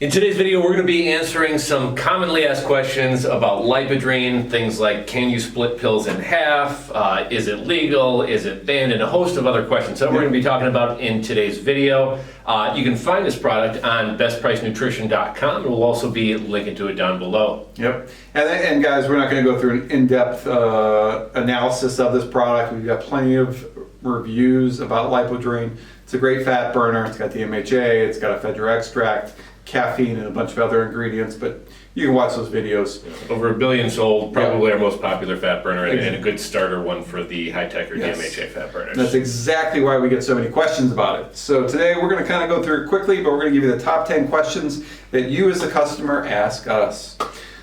In today's video, we're going to be answering some commonly asked questions about Lipodrene, things like can you split pills in half, is it legal, is it banned, and a host of other questions that we're going to be talking about in today's video. You can find this product on BestPriceNutrition.com, and we'll also be linking to it down below. Yep. And guys, we're not going to go through an in-depth analysis of this product. We've got plenty of reviews about Lipodrene. It's a great fat burner. It's got DMHA, it's got Ephedra extract, caffeine, and a bunch of other ingredients, but you can watch those videos. Over 1 billion sold, probably our most popular fat burner, and a good starter one for the Hi-Tech or DMHA fat burners. That's exactly why we get so many questions about it. So today we're going to kind of go through it quickly, but we're going to give you the top 10 questions that you as a customer ask us.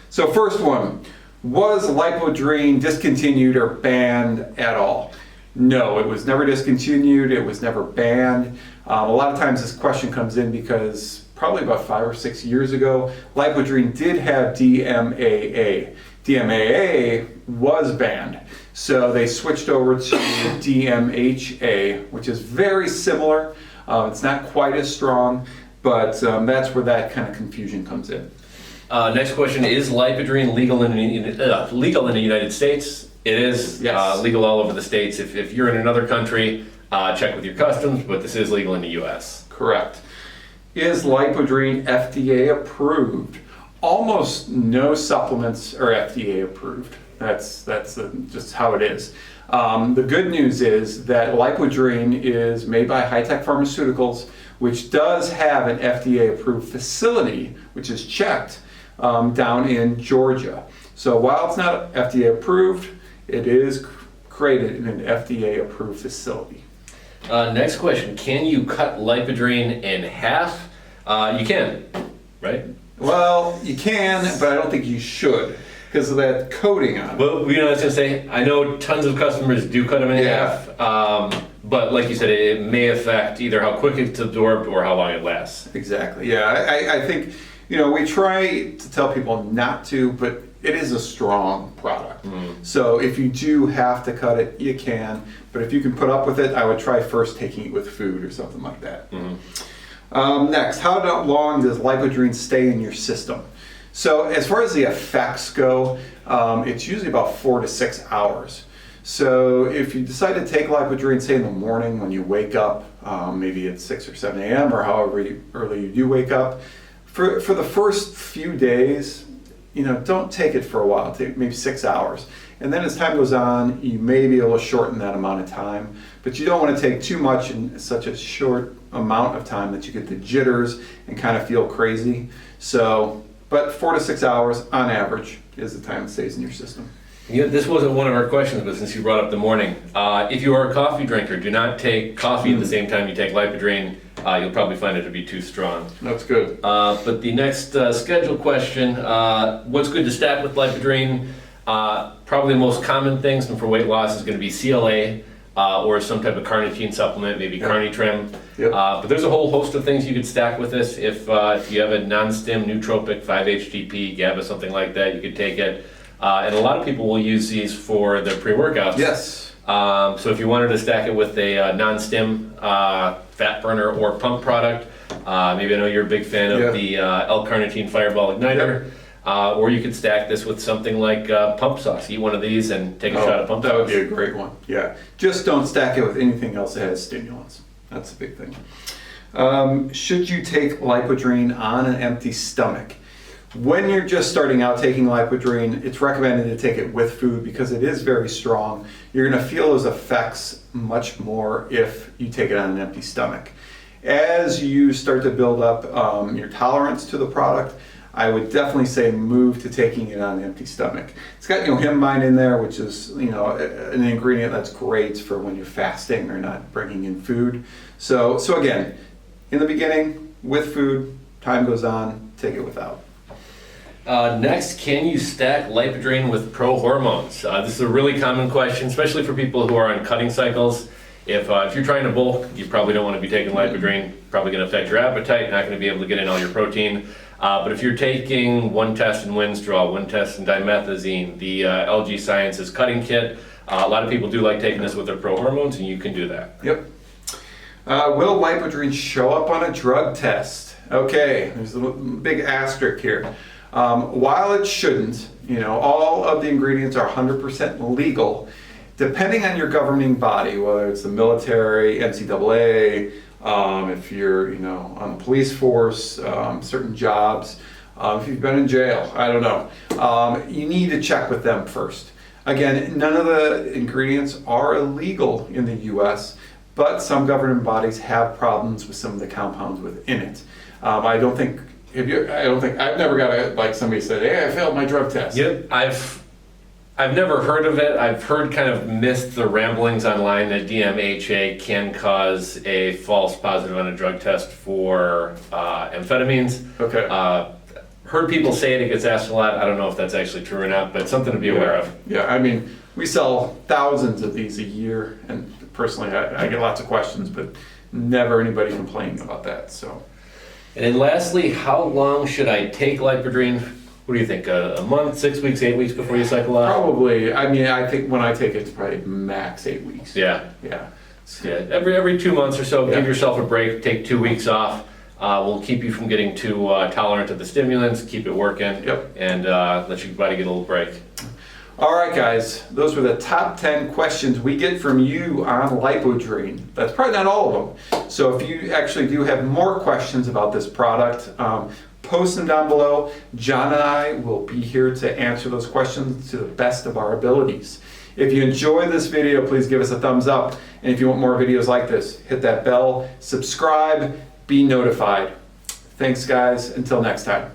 So first one, was Lipodrene discontinued or banned at all? No, it was never discontinued, it was never banned. A lot of times this question comes in because probably about 5 or 6 years ago, Lipodrene did have DMAA. DMAA was banned, so they switched over to DMHA, which is very similar. It's not quite as strong, but that's where that kind of confusion comes in. Next question, is Lipodrene legal in the United States? It is. Yes. Legal all over the states. If you're in another country, check with your customs, but this is legal in the US. Correct. Is Lipodrene FDA approved? Almost no supplements are FDA approved. That's just how it is. The good news is that Lipodrene is made by Hi-Tech Pharmaceuticals, which does have an FDA approved facility, which is checked down in Georgia. So while it's not FDA approved, it is created in an FDA approved facility. Next question, can you cut Lipodrene in half? You can, right? Well, you can, but I don't think you should because of that coating on it. Well, you know, I was going to say, I know tons of customers do cut them in half, but like you said, it may affect either how quick it's absorbed or how long it lasts. Exactly, yeah. I think, you know, we try to tell people not to, but it is a strong product. So if you do have to cut it, you can. But if you can put up with it, I would try first taking it with food or something like that. Next, how long does Lipodrene stay in your system? So as far as the effects go, it's usually about 4 to 6 hours. So if you decide to take Lipodrene, say in the morning when you wake up, maybe at 6 or 7 a.m. or however early you do wake up, for the first few days, you know, don't take it for a while, take maybe 6 hours. And then as time goes on, you may be able to shorten that amount of time, but you don't want to take too much in such a short amount of time that you get the jitters and kind of feel crazy. So, but 4 to 6 hours on average is the time it stays in your system. Yeah, this wasn't one of our questions, but since you brought up the morning, if you are a coffee drinker, do not take coffee at the same time you take Lipodrene. You'll probably find it to be too strong. That's good. But the next schedule question, what's good to stack with Lipodrene? Probably the most common things for weight loss is going to be CLA or some type of carnitine supplement, maybe Carnitrim. But there's a whole host of things you could stack with this. If you have a non-stim nootropic, 5-HTP, GABA, something like that, you could take it. And a lot of people will use these for their pre-workouts. Yes. So if you wanted to stack it with a non-stim fat burner or pump product, maybe I know you're a big fan of the L-carnitine Fireball Igniter, or you could stack this with something like pump sauce. Eat one of these and take a shot of pump sauce. That would be a great one, yeah. Just don't stack it with anything else that has stimulants. That's a big thing. Should you take Lipodrene on an empty stomach? When you're just starting out taking Lipodrene, it's recommended to take it with food because it is very strong. You're going to feel those effects much more if you take it on an empty stomach. As you start to build up your tolerance to the product, I would definitely say move to taking it on an empty stomach. It's got, you know, hemine in there, which is, you know, an ingredient that's great for when you're fasting or not bringing in food. So again, in the beginning, with food, time goes on, take it without. Next, can you stack Lipodrene with pro-hormones? This is a really common question, especially for people who are on cutting cycles. If you're trying to bulk, you probably don't want to be taking Lipodrene. Probably going to affect your appetite, not going to be able to get in all your protein. But if you're taking one test in Winstrol, one test in dimethazine, the LG Sciences cutting kit, a lot of people do like taking this with their pro-hormones, and you can do that. Yep. Will Lipodrene show up on a drug test? Okay, there's a big asterisk here. While it shouldn't, all of the ingredients are 100% legal, depending on your governing body, whether it's the military, NCAA, if you're, on the police force, certain jobs, if you've been in jail, I don't know. You need to check with them first. Again, none of the ingredients are illegal in the U.S., but some governing bodies have problems with some of the compounds within it. I've never got somebody said, hey, I failed my drug test. Yep, I've never heard of it. I've heard kind of missed the ramblings online that DMHA can cause a false positive on a drug test for amphetamines. Okay. Heard people say it gets asked a lot. I don't know if that's actually true or not, but something to be aware of. Yeah, we sell thousands of these a year, and personally, I get lots of questions, but never anybody complaining about that. So. And then lastly, how long should I take Lipodrene? What do you think? A month, 6 weeks, 8 weeks before you cycle off? Probably. I think when I take it, it's probably max 8 weeks. Yeah. Yeah. Yeah. Every 2 months or so, Yeah. give yourself a break. Take 2 weeks off. We'll keep you from getting too tolerant to the stimulants. Keep it working. Yep. And let your body get a little break. All right, guys. Those were the top 10 questions we get from you on Lipodrene. That's probably not all of them. So if you actually do have more questions about this product, post them down below. John and I will be here to answer those questions to the best of our abilities. If you enjoy this video, please give us a thumbs up. And if you want more videos like this, hit that bell, subscribe, be notified. Thanks, guys. Until next time.